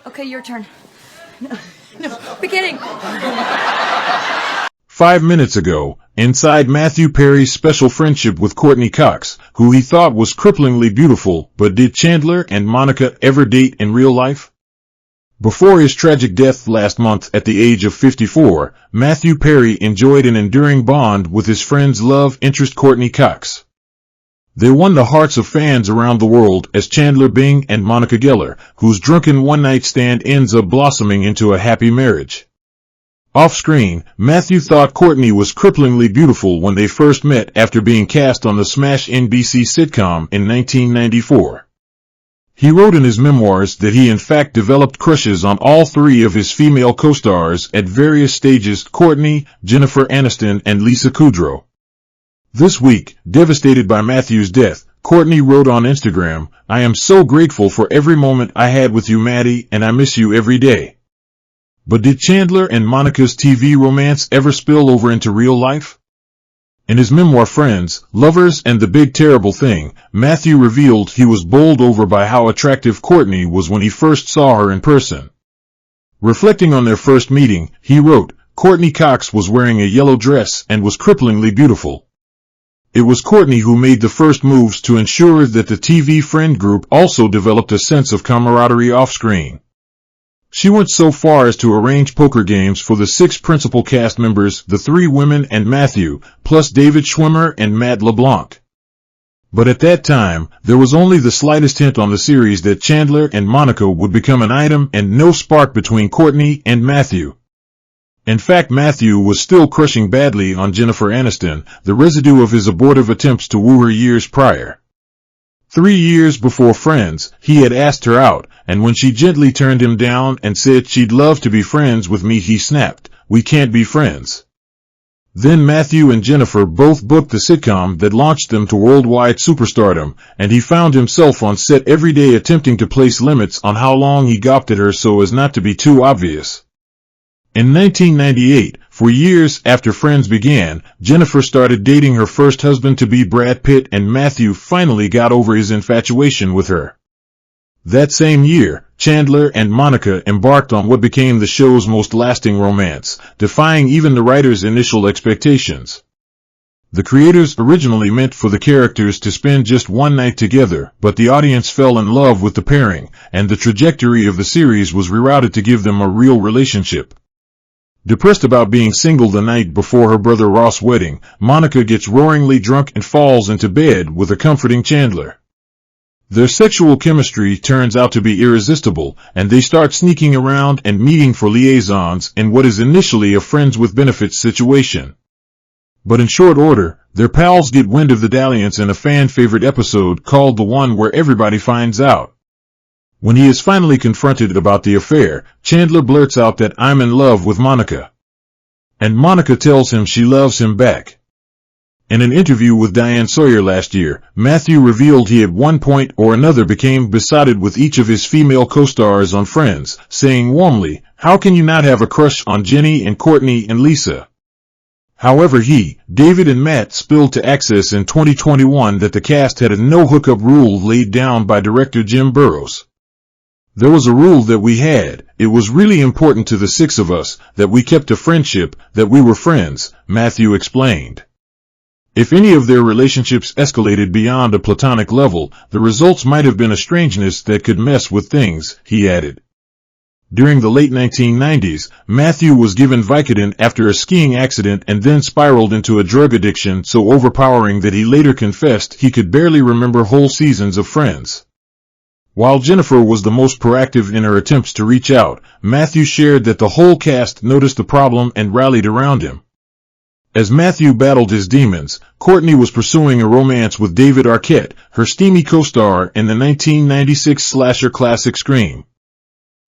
Okay, your turn. No, beginning. 5 minutes ago, inside Matthew Perry's special friendship with Courtney Cox, who he thought was cripplingly beautiful, but did Chandler and Monica ever date in real life? Before his tragic death last month at the age of 54, Matthew Perry enjoyed an enduring bond with his friend's love interest Courtney Cox. They won the hearts of fans around the world as Chandler Bing and Monica Geller, whose drunken one-night stand ends up blossoming into a happy marriage. Off-screen, Matthew thought Courtney was cripplingly beautiful when they first met after being cast on the smash NBC sitcom in 1994. He wrote in his memoirs that he in fact developed crushes on all three of his female co-stars at various stages: Courtney, Jennifer Aniston, and Lisa Kudrow. This week, devastated by Matthew's death, Courtney wrote on Instagram, "I am so grateful for every moment I had with you, Maddie, and I miss you every day." But did Chandler and Monica's TV romance ever spill over into real life? In his memoir Friends, Lovers, and the Big Terrible Thing, Matthew revealed he was bowled over by how attractive Courtney was when he first saw her in person. Reflecting on their first meeting, he wrote, "Courtney Cox was wearing a yellow dress and was cripplingly beautiful. It was Courtney who made the first moves to ensure that the TV friend group also developed a sense of camaraderie off-screen. She went so far as to arrange poker games for the 6 principal cast members, the 3 women and Matthew, plus David Schwimmer and Matt LeBlanc. But at that time, there was only the slightest hint on the series that Chandler and Monica would become an item and no spark between Courtney and Matthew. In fact, Matthew was still crushing badly on Jennifer Aniston, the residue of his abortive attempts to woo her years prior. 3 years before Friends, he had asked her out, and when she gently turned him down and said she'd love to be friends with me, he snapped, "We can't be friends." Then Matthew and Jennifer both booked the sitcom that launched them to worldwide superstardom, and he found himself on set every day attempting to place limits on how long he gawped at her so as not to be too obvious. In 1998, for years after Friends began, Jennifer started dating her first husband-to-be Brad Pitt, and Matthew finally got over his infatuation with her. That same year, Chandler and Monica embarked on what became the show's most lasting romance, defying even the writers' initial expectations. The creators originally meant for the characters to spend just one night together, but the audience fell in love with the pairing, and the trajectory of the series was rerouted to give them a real relationship. Depressed about being single the night before her brother Ross' wedding, Monica gets roaringly drunk and falls into bed with a comforting Chandler. Their sexual chemistry turns out to be irresistible, and they start sneaking around and meeting for liaisons in what is initially a friends with benefits situation. But in short order, their pals get wind of the dalliance in a fan-favorite episode called The One Where Everybody Finds Out. When he is finally confronted about the affair, Chandler blurts out that "I'm in love with Monica." And Monica tells him she loves him back. In an interview with Diane Sawyer last year, Matthew revealed he at one point or another became besotted with each of his female co-stars on Friends, saying warmly, "How can you not have a crush on Jenny and Courtney and Lisa?" However, he, David, and Matt spilled to Access in 2021 that the cast had a no-hookup rule laid down by director Jim Burrows. "There was a rule that we had. It was really important to the 6 of us, that we kept a friendship, that we were friends," Matthew explained. If any of their relationships escalated beyond a platonic level, the results might have been a strangeness that could mess with things, he added. During the late 1990s, Matthew was given Vicodin after a skiing accident and then spiraled into a drug addiction so overpowering that he later confessed he could barely remember whole seasons of Friends. While Jennifer was the most proactive in her attempts to reach out, Matthew shared that the whole cast noticed the problem and rallied around him. As Matthew battled his demons, Courtney was pursuing a romance with David Arquette, her steamy co-star in the 1996 slasher classic Scream.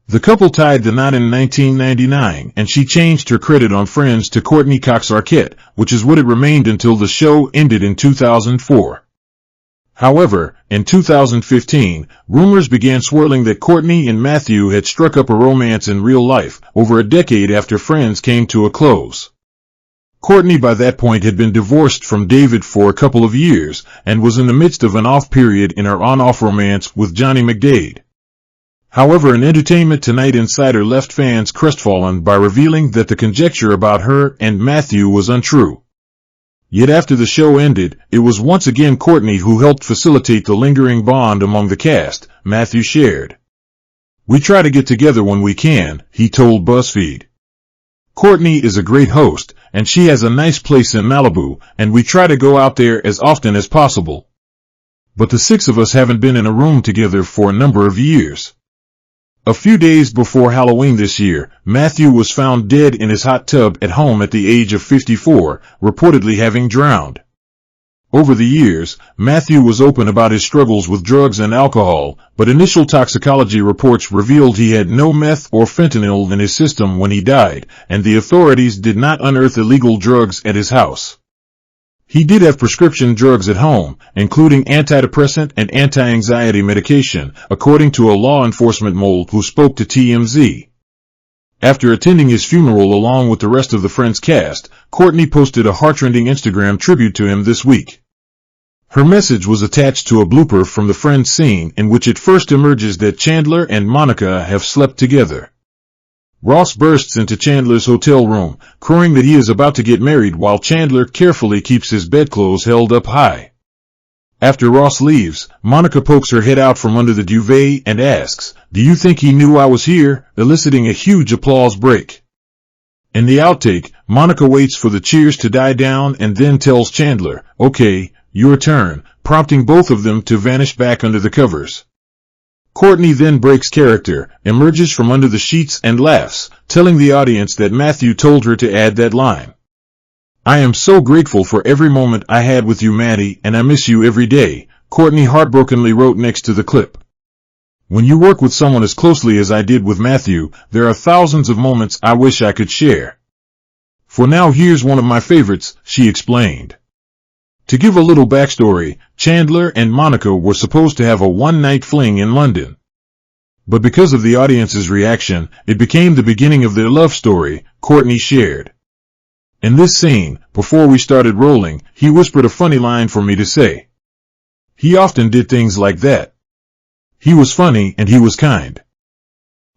The couple tied the knot in 1999, and she changed her credit on Friends to Courtney Cox Arquette, which is what it remained until the show ended in 2004. However, in 2015, rumors began swirling that Courtney and Matthew had struck up a romance in real life, over a decade after Friends came to a close. Courtney by that point had been divorced from David for a couple of years, and was in the midst of an off period in her on-off romance with Johnny McDade. However, an Entertainment Tonight insider left fans crestfallen by revealing that the conjecture about her and Matthew was untrue. Yet after the show ended, it was once again Courtney who helped facilitate the lingering bond among the cast, Matthew shared. "We try to get together when we can," he told BuzzFeed. "Courtney is a great host, and she has a nice place in Malibu, and we try to go out there as often as possible. But the six of us haven't been in a room together for a number of years." A few days before Halloween this year, Matthew was found dead in his hot tub at home at the age of 54, reportedly having drowned. Over the years, Matthew was open about his struggles with drugs and alcohol, but initial toxicology reports revealed he had no meth or fentanyl in his system when he died, and the authorities did not unearth illegal drugs at his house. He did have prescription drugs at home, including antidepressant and anti-anxiety medication, according to a law enforcement mole who spoke to TMZ. After attending his funeral along with the rest of the Friends cast, Courtney posted a heartrending Instagram tribute to him this week. Her message was attached to a blooper from the Friends scene in which it first emerges that Chandler and Monica have slept together. Ross bursts into Chandler's hotel room, crowing that he is about to get married while Chandler carefully keeps his bedclothes held up high. After Ross leaves, Monica pokes her head out from under the duvet and asks, "Do you think he knew I was here?" eliciting a huge applause break. In the outtake, Monica waits for the cheers to die down and then tells Chandler, "Okay, your turn," prompting both of them to vanish back under the covers. Courtney then breaks character, emerges from under the sheets and laughs, telling the audience that Matthew told her to add that line. "I am so grateful for every moment I had with you, Maddie, and I miss you every day," Courtney heartbrokenly wrote next to the clip. "When you work with someone as closely as I did with Matthew, there are thousands of moments I wish I could share. For now, here's one of my favorites," she explained. To give a little backstory, Chandler and Monica were supposed to have a one-night fling in London. But because of the audience's reaction, it became the beginning of their love story, Courtney shared. "In this scene, before we started rolling, he whispered a funny line for me to say. He often did things like that. He was funny and he was kind."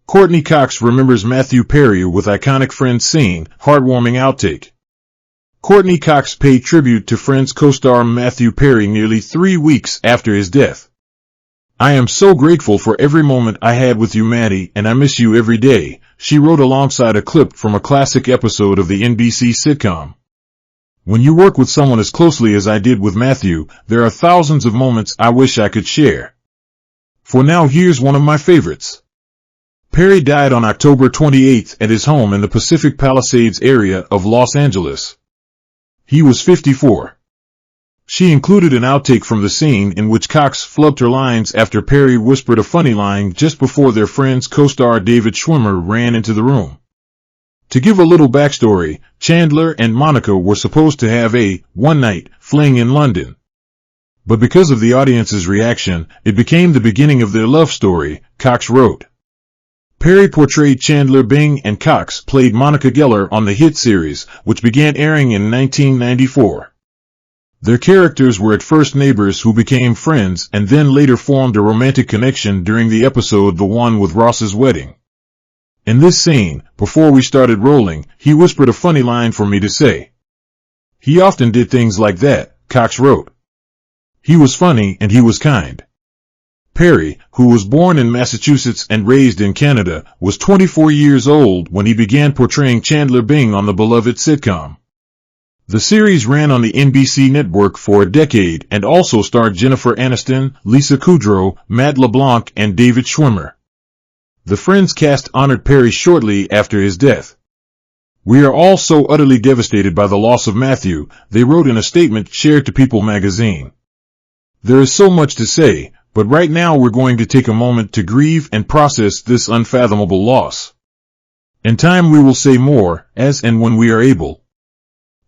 Courtney Cox remembers Matthew Perry with iconic Friends scene, heartwarming outtake. Courtney Cox paid tribute to Friends co-star Matthew Perry nearly 3 weeks after his death. "I am so grateful for every moment I had with you, Maddie, and I miss you every day," she wrote alongside a clip from a classic episode of the NBC sitcom. "When you work with someone as closely as I did with Matthew, there are thousands of moments I wish I could share. For now, here's one of my favorites." Perry died on October 28 at his home in the Pacific Palisades area of Los Angeles. He was 54. She included an outtake from the scene in which Cox flubbed her lines after Perry whispered a funny line just before their Friends co-star David Schwimmer ran into the room. To give a little backstory, Chandler and Monica were supposed to have a one-night fling in London. But because of the audience's reaction, it became the beginning of their love story, Cox wrote. Perry portrayed Chandler Bing and Cox played Monica Geller on the hit series, which began airing in 1994. Their characters were at first neighbors who became friends and then later formed a romantic connection during the episode The One with Ross's Wedding. "In this scene, before we started rolling, he whispered a funny line for me to say. He often did things like that," Cox wrote. "He was funny and he was kind." Perry, who was born in Massachusetts and raised in Canada, was 24 years old when he began portraying Chandler Bing on the beloved sitcom. The series ran on the NBC network for a decade and also starred Jennifer Aniston, Lisa Kudrow, Matt LeBlanc, and David Schwimmer. The Friends cast honored Perry shortly after his death. "We are all so utterly devastated by the loss of Matthew," they wrote in a statement shared to People magazine. "There is so much to say, but right now we're going to take a moment to grieve and process this unfathomable loss. In time we will say more, as and when we are able.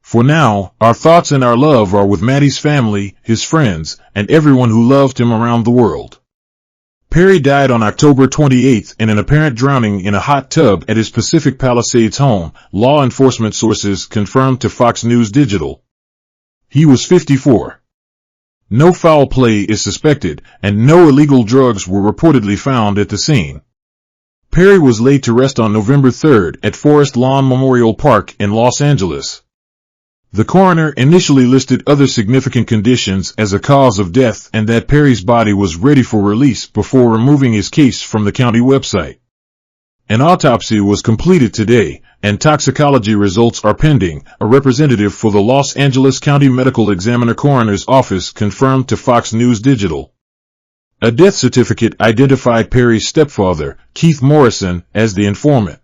For now, our thoughts and our love are with Maddie's family, his friends, and everyone who loved him around the world." Perry died on October 28 in an apparent drowning in a hot tub at his Pacific Palisades home, law enforcement sources confirmed to Fox News Digital. He was 54. No foul play is suspected, and no illegal drugs were reportedly found at the scene. Perry was laid to rest on November 3rd at Forest Lawn Memorial Park in Los Angeles. The coroner initially listed other significant conditions as a cause of death and that Perry's body was ready for release before removing his case from the county website. An autopsy was completed today, and toxicology results are pending, a representative for the Los Angeles County Medical Examiner Coroner's Office confirmed to Fox News Digital. A death certificate identified Perry's stepfather, Keith Morrison, as the informant.